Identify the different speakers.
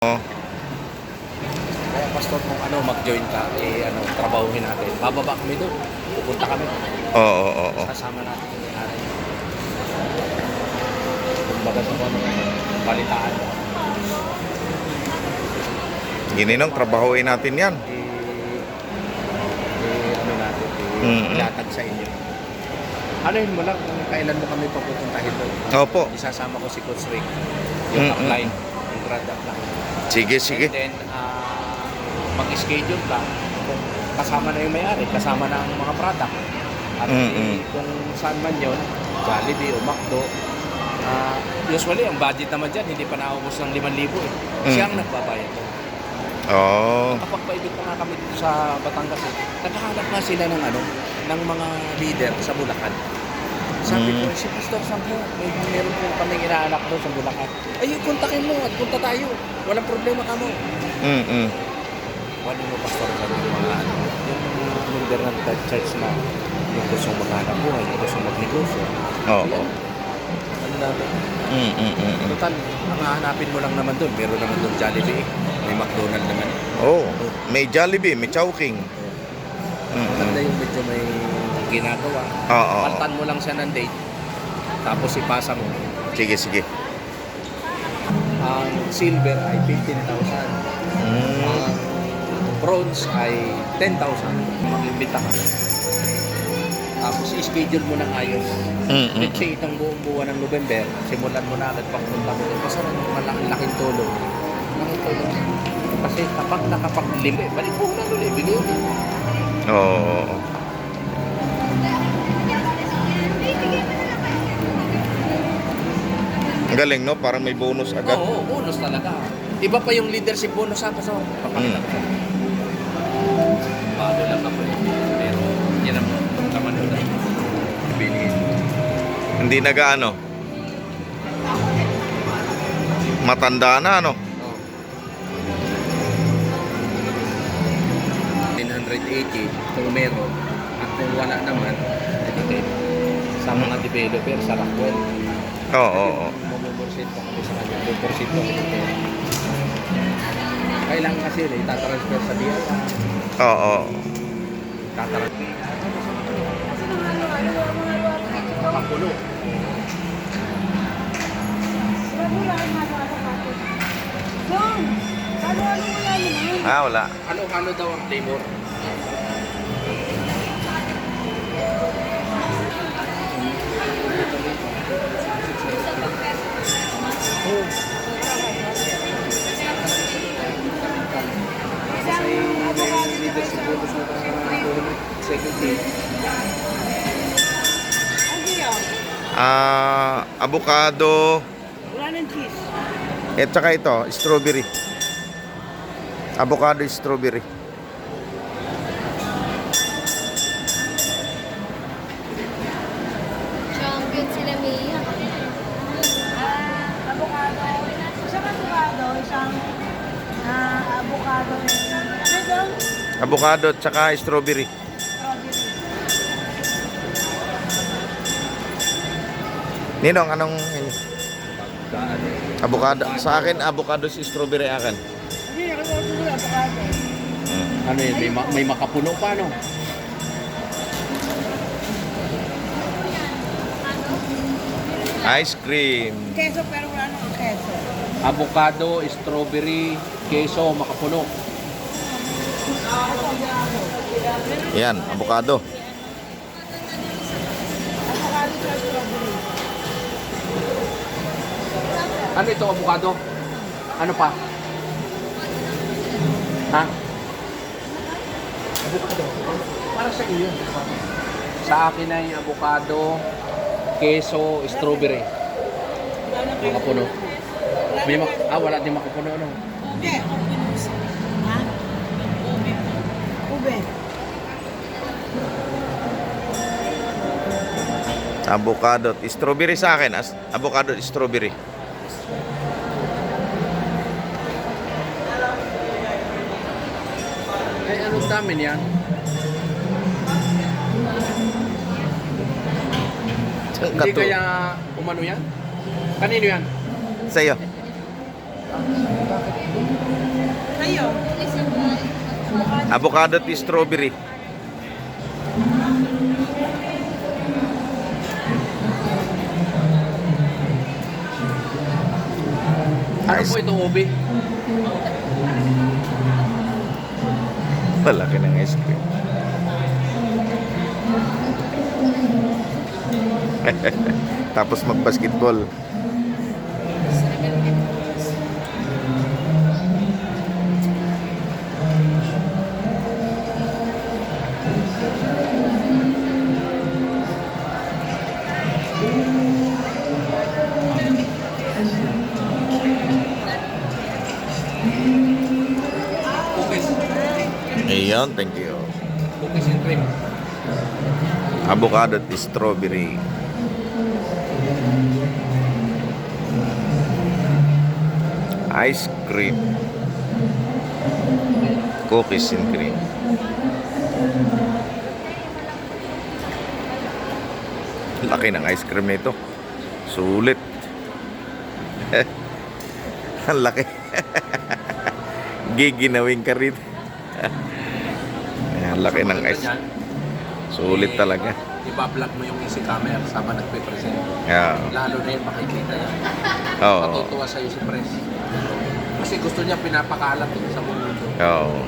Speaker 1: Oh,
Speaker 2: Kaya pastor kung mag-join ka, trabahuhin natin. Bababa kami doon. Pupunta kami.
Speaker 1: oo, oo.
Speaker 2: Kasama natin yung may-ari. Kumbaga sa balitaan mo.
Speaker 1: Gininong, trabahuin natin yan.
Speaker 2: Natin, ilatag sa inyo. Anuhin mo lang kung kailan mo kami papupuntahin doon.
Speaker 1: Opo.
Speaker 2: Isasama ko si Coach Rick. Yung upline. Yung grad upline.
Speaker 1: Sige, sige.
Speaker 2: And then, mag-schedule ka kung kasama na yung may-ari, kasama na ang mga product. At kung saan man yun, Jollibee o McDo, usually, ang budget naman dyan, hindi pa naubos ng 5,000 eh. Siya ang nagbabayad.
Speaker 1: Oh.
Speaker 2: Kapag paibig pa nga kami dito sa Batangas, naghahanap nga sila ng mga leader sa Bulacan. Sabi ko, si Pastor Sampo, meron po kaming inaanak doon sa Bulacan. Ay, kontakin mo at punta tayo. Walang problema ka mo. Wala mo, Pastor, yung mga member ng church na yung gustong maghanap buhay, yung gustong magnegosyo.
Speaker 1: Oo.
Speaker 2: Ano namin? Total, ang hahanapin mo lang naman doon. Meron naman doon Jollibee. May McDonald's naman.
Speaker 1: Oh, may Jollibee, may Chowking.
Speaker 2: Maganda yung medyo may ginagawa.
Speaker 1: Oo.
Speaker 2: Paltan mo lang siya ng date. Tapos ipasa mo.
Speaker 1: Sige, sige.
Speaker 2: Ang silver ay 15,000. Ang bronze ay 10,000. Mag-imbita ka. Tapos i-schedule mo ng ayos. Let's say itong buong buwan ng November, simulan mo na agad pagpunta mo. Basta laking tulong. Laking tulong. Kasi kapag nakapag-limit, balik mo na ulit, bigay mo.
Speaker 1: Oo. Ang galing, no? Parang may bonus agad.
Speaker 2: Oo, bonus talaga. Iba pa yung leadership bonus sa pasok. Papakita ko sa'yo. Bago lang ako. Pero yan ang naman doon ay bilhin.
Speaker 1: Hindi nagaano. Matanda na, ano?
Speaker 2: 980 kung meron. At kung wala naman, ito din. Sa mga developer, sa Rockwell.
Speaker 1: Oo, oo.
Speaker 2: Mamubursit pa kami sa kanya. Mamubursit pa kami. Kailangan kasi itatransfer sa DIA.
Speaker 1: Oo.
Speaker 2: Tatransfer. Pakulo.
Speaker 1: Wala.
Speaker 2: Halo-halo daw ang flavor.
Speaker 1: Avocado.
Speaker 3: Wala ng cheese.
Speaker 1: At saka ito, strawberry. Avocado, strawberry.
Speaker 4: Champion sila Mia.
Speaker 3: Avocado. Isang avocado, isang avocado. Ano ito?
Speaker 1: Avocado at saka strawberry.
Speaker 3: Strawberry.
Speaker 1: Ninong, anong avocado? Sa akin, avocado si strawberry akin.
Speaker 3: Hindi, nakakauto ko avocado.
Speaker 2: Ano yun? May makapuno pa, no?
Speaker 1: Ice cream.
Speaker 3: Keso pero wala nang keso.
Speaker 2: Avocado, strawberry, keso, makapuno.
Speaker 1: Yan, avocado.
Speaker 3: Avocado sa strawberry.
Speaker 2: Ano ito, avocado? Ano pa? Ha? Avocado. Para sa iyo. Sa akin ay avocado, keso, strawberry. Makapuno. Wala din makapuno, ano?
Speaker 3: Hindi. Ha? Ube.
Speaker 1: Avocado. Strawberry sa akin. Avocado, strawberry.
Speaker 2: Ay, anong dami niyan? Hindi kaya umano yan? Kanino yan?
Speaker 1: Sa'yo.
Speaker 2: Bakit?
Speaker 1: Avocado at strawberry.
Speaker 2: Ano po itong ube?
Speaker 1: Malaki ng ice cream. Tapos mag-basketball.
Speaker 2: Cookies.
Speaker 1: Ayun, thank you.
Speaker 2: Cookies and cream.
Speaker 1: Avocado at strawberry. Ice cream. Cookies and cream. Laki ng ice cream nito. Sulit. Ang laki. Giginawin ka rin. Ang laki ng ice. Sulit talaga.
Speaker 2: Iba-vlog mo yung easy camera sama nagpe-present.
Speaker 1: Yeah.
Speaker 2: Lalo na yung makikita yan.
Speaker 1: Oo.
Speaker 2: Matutuwa sa'yo si Pres. Kasi gusto niya pinapakalat sa mundo.
Speaker 1: Oo.